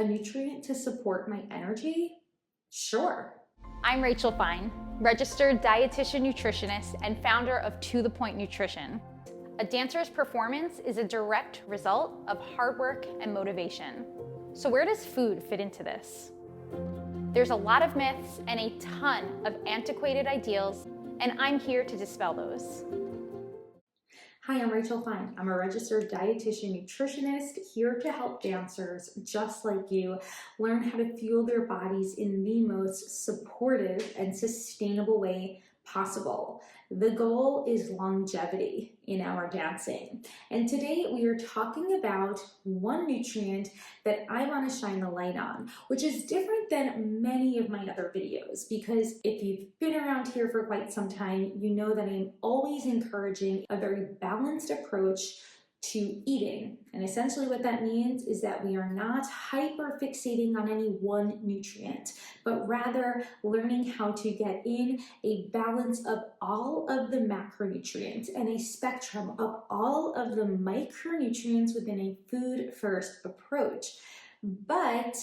A nutrient to support my energy? Sure. I'm Rachel Fine, registered dietitian nutritionist and founder of To The Point Nutrition. A dancer's performance is a direct result of hard work and motivation. So where does food fit into this? There's a lot of myths and a ton of antiquated ideals, and I'm here to dispel those. Hi, I'm Rachel Fine. I'm a registered dietitian nutritionist here to help dancers just like you learn how to fuel their bodies in the most supportive and sustainable way possible. The goal is longevity in our dancing. And today we are talking about one nutrient that I want to shine the light on, which is different than many of my other videos, because if you've been around here for quite some time, you know that I'm always encouraging a very balanced approach to eating. And essentially what that means is that we are not hyper fixating on any one nutrient, but rather learning how to get in a balance of all of the macronutrients and a spectrum of all of the micronutrients within a food first approach. But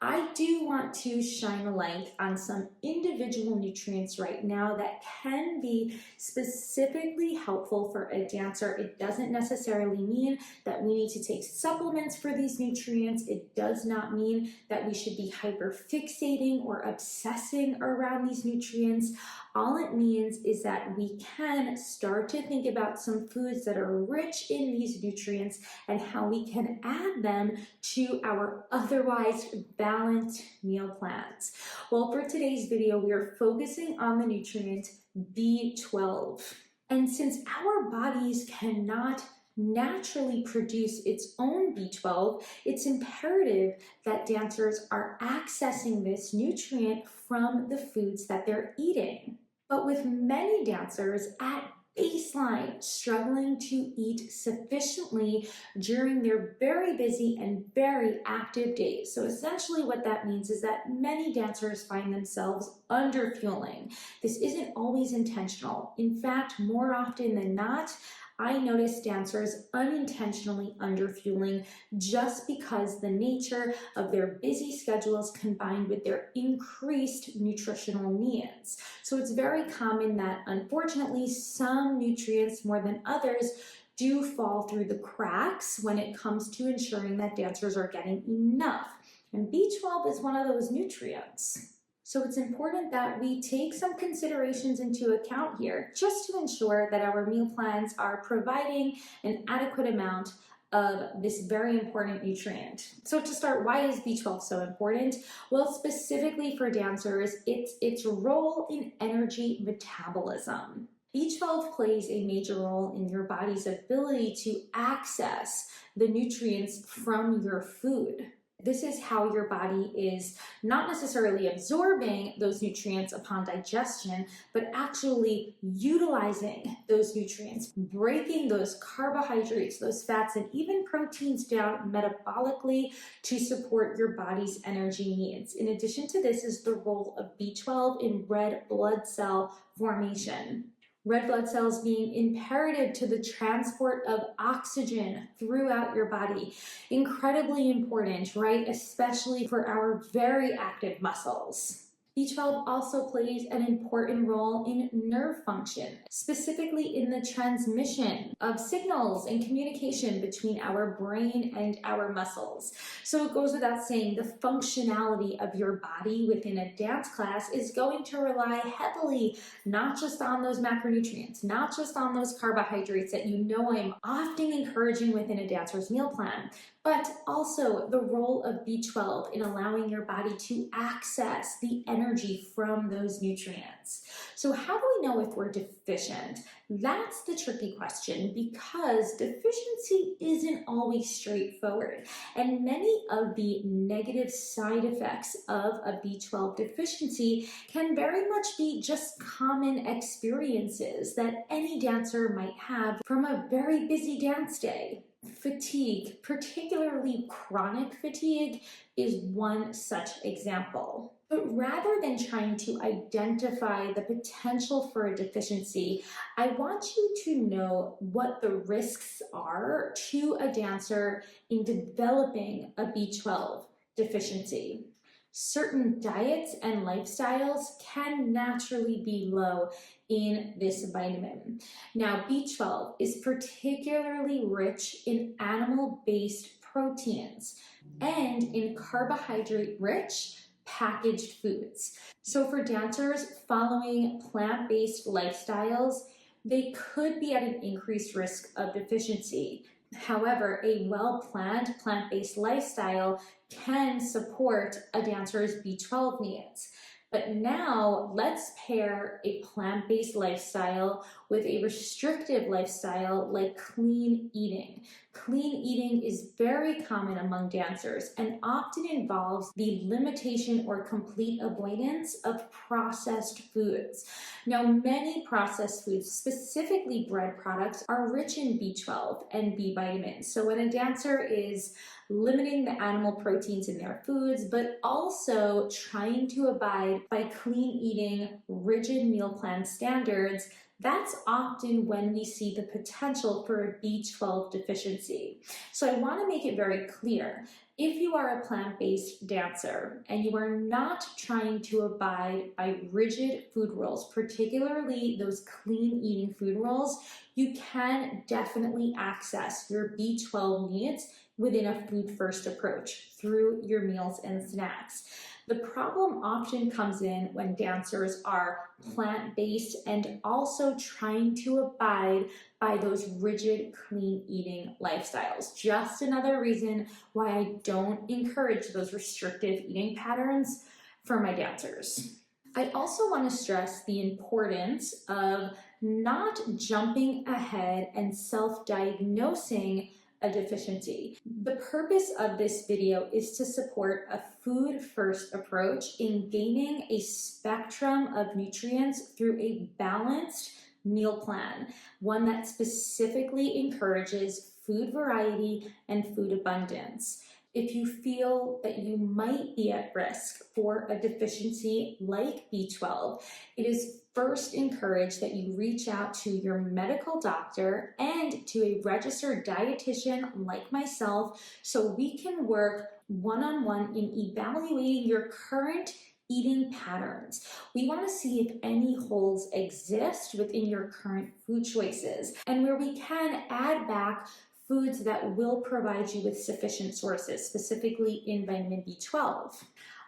I do want to shine a light on some individual nutrients right now that can be specifically helpful for a dancer. It doesn't necessarily mean that we need to take supplements for these nutrients. It does not mean that we should be hyperfixating or obsessing around these nutrients. All it means is that we can start to think about some foods that are rich in these nutrients and how we can add them to our otherwise balanced meal plans. Well, for today's video, we are focusing on the nutrient B12. And since our bodies cannot naturally produce its own B12, it's imperative that dancers are accessing this nutrient from the foods that they're eating. But with many dancers at baseline struggling to eat sufficiently during their very busy and very active days. So essentially what that means is that many dancers find themselves underfueling. This isn't always intentional. In fact, more often than not, I notice dancers unintentionally underfueling just because the nature of their busy schedules combined with their increased nutritional needs. So it's very common that, unfortunately, some nutrients more than others do fall through the cracks when it comes to ensuring that dancers are getting enough. And B12 is one of those nutrients. So it's important that we take some considerations into account here just to ensure that our meal plans are providing an adequate amount of this very important nutrient. So to start, why is B12 so important? Well, specifically for dancers, it's its role in energy metabolism. B12 plays a major role in your body's ability to access the nutrients from your food. This is how your body is not necessarily absorbing those nutrients upon digestion, but actually utilizing those nutrients, breaking those carbohydrates, those fats, and even proteins down metabolically to support your body's energy needs. In addition to this is the role of B12 in red blood cell formation. Red blood cells being imperative to the transport of oxygen throughout your body. Incredibly important, right? Especially for our very active muscles. B12 also plays an important role in nerve function, specifically in the transmission of signals and communication between our brain and our muscles. So it goes without saying, the functionality of your body within a dance class is going to rely heavily not just on those macronutrients, not just on those carbohydrates that you know I'm often encouraging within a dancer's meal plan, but also the role of B12 in allowing your body to access the energy from those nutrients. So how do we know if we're deficient? That's the tricky question, because deficiency isn't always straightforward, and many of the negative side effects of a B12 deficiency can very much be just common experiences that any dancer might have from a very busy dance day. Fatigue, particularly chronic fatigue, is one such example. But rather than trying to identify the potential for a deficiency, I want you to know what the risks are to a dancer in developing a B12 deficiency. Certain diets and lifestyles can naturally be low in this vitamin. Now, B12 is particularly rich in animal-based proteins and in carbohydrate-rich packaged foods. So for dancers following plant-based lifestyles, they could be at an increased risk of deficiency. However, a well-planned plant-based lifestyle can support a dancer's B12 needs. But now let's pair a plant-based lifestyle with a restrictive lifestyle like clean eating. Clean eating is very common among dancers and often involves the limitation or complete avoidance of processed foods. Now, many processed foods, specifically bread products, are rich in B12 and B vitamins. So when a dancer is limiting the animal proteins in their foods, but also trying to abide by clean eating, rigid meal plan standards, that's often when we see the potential for a B12 deficiency. So I want to make it very clear. If you are a plant-based dancer and you are not trying to abide by rigid food rules, particularly those clean eating food rules, you can definitely access your B12 needs within a food-first approach through your meals and snacks. The problem often comes in when dancers are plant-based and also trying to abide by those rigid, clean eating lifestyles. Just another reason why I don't encourage those restrictive eating patterns for my dancers. I also want to stress the importance of not jumping ahead and self-diagnosing a deficiency. The purpose of this video is to support a food-first approach in gaining a spectrum of nutrients through a balanced meal plan, one that specifically encourages food variety and food abundance. If you feel that you might be at risk for a deficiency like B12, it is first encouraged that you reach out to your medical doctor and to a registered dietitian like myself so we can work one-on-one in evaluating your current eating patterns. We want to see if any holes exist within your current food choices and where we can add back foods that will provide you with sufficient sources, specifically in vitamin B12.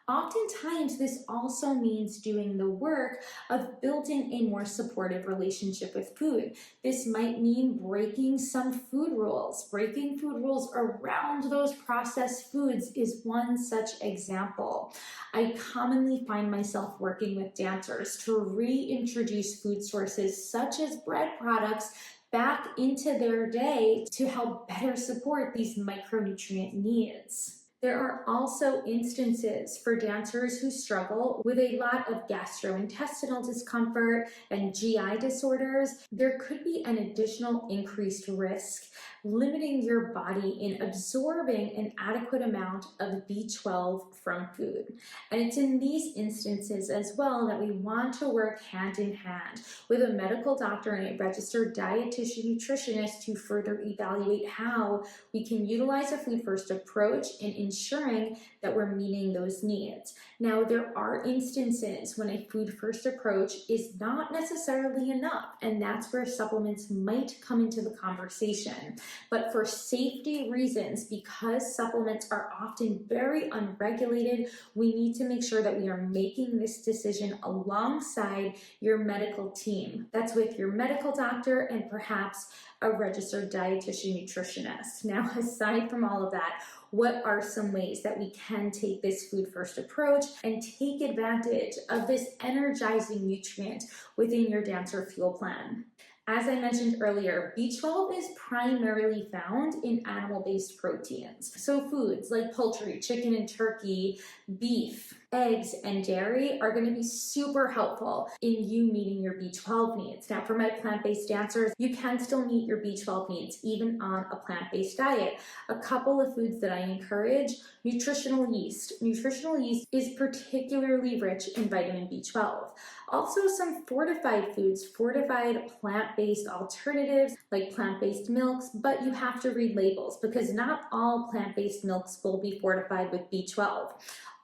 Oftentimes, this also means doing the work of building a more supportive relationship with food. This might mean breaking some food rules. Breaking food rules around those processed foods is one such example. I commonly find myself working with dancers to reintroduce food sources such as bread products back into their day to help better support these micronutrient needs. There are also instances for dancers who struggle with a lot of gastrointestinal discomfort and GI disorders. There could be an additional increased risk limiting your body in absorbing an adequate amount of B12 from food. And it's in these instances as well that we want to work hand in hand with a medical doctor and a registered dietitian nutritionist to further evaluate how we can utilize a food-first approach in ensuring that we're meeting those needs. Now, there are instances when a food-first approach is not necessarily enough, and that's where supplements might come into the conversation. But for safety reasons, because supplements are often very unregulated, we need to make sure that we are making this decision alongside your medical team. That's with your medical doctor and perhaps a registered dietitian nutritionist. Now, aside from all of that, what are some ways that we can take this food-first approach and take advantage of this energizing nutrient within your dancer fuel plan? As I mentioned earlier, B12 is primarily found in animal-based proteins. So foods like poultry, chicken and turkey, beef, Eggs and dairy are going to be super helpful in you meeting your B12 needs. Now, for my plant-based dancers, you can still meet your B12 needs even on a plant-based diet. A couple of foods that I encourage: nutritional yeast. Nutritional yeast is particularly rich in vitamin B12. Also, some fortified foods, fortified plant-based alternatives like plant-based milks, but you have to read labels because not all plant-based milks will be fortified with B12.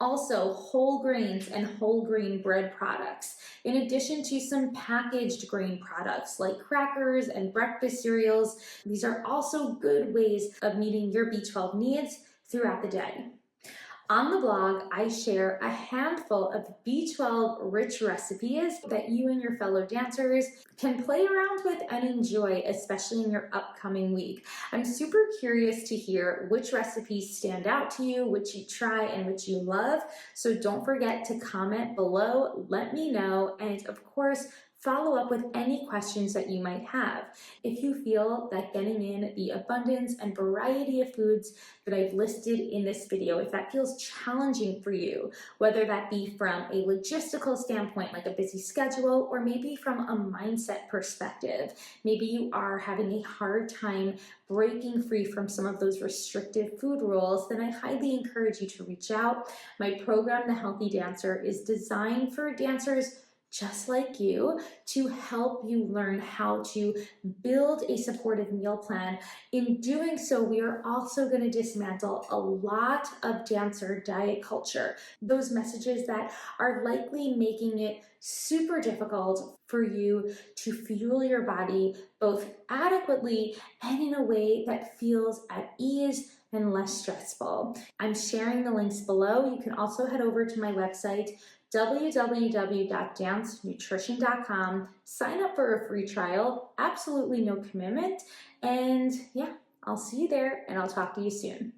Also, whole grains and whole grain bread products, in addition to some packaged grain products like crackers and breakfast cereals. These are also good ways of meeting your B12 needs throughout the day. On the blog, I share a handful of B12 rich recipes that you and your fellow dancers can play around with and enjoy, especially in your upcoming week. I'm super curious to hear which recipes stand out to you, which you try, and which you love. So don't forget to comment below, let me know, and of course, follow up with any questions that you might have. If you feel that getting in the abundance and variety of foods that I've listed in this video, if that feels challenging for you, whether that be from a logistical standpoint, like a busy schedule, or maybe from a mindset perspective, maybe you are having a hard time breaking free from some of those restrictive food rules, then I highly encourage you to reach out. My program, The Healthy Dancer, is designed for dancers just like you, to help you learn how to build a supportive meal plan. In doing so, we are also going to dismantle a lot of dancer diet culture, those messages that are likely making it super difficult for you to fuel your body both adequately and in a way that feels at ease and less stressful. I'm sharing the links below. You can also head over to my website, www.dancenutrition.com. Sign up for a free trial, absolutely no commitment. And yeah, I'll see you there and I'll talk to you soon.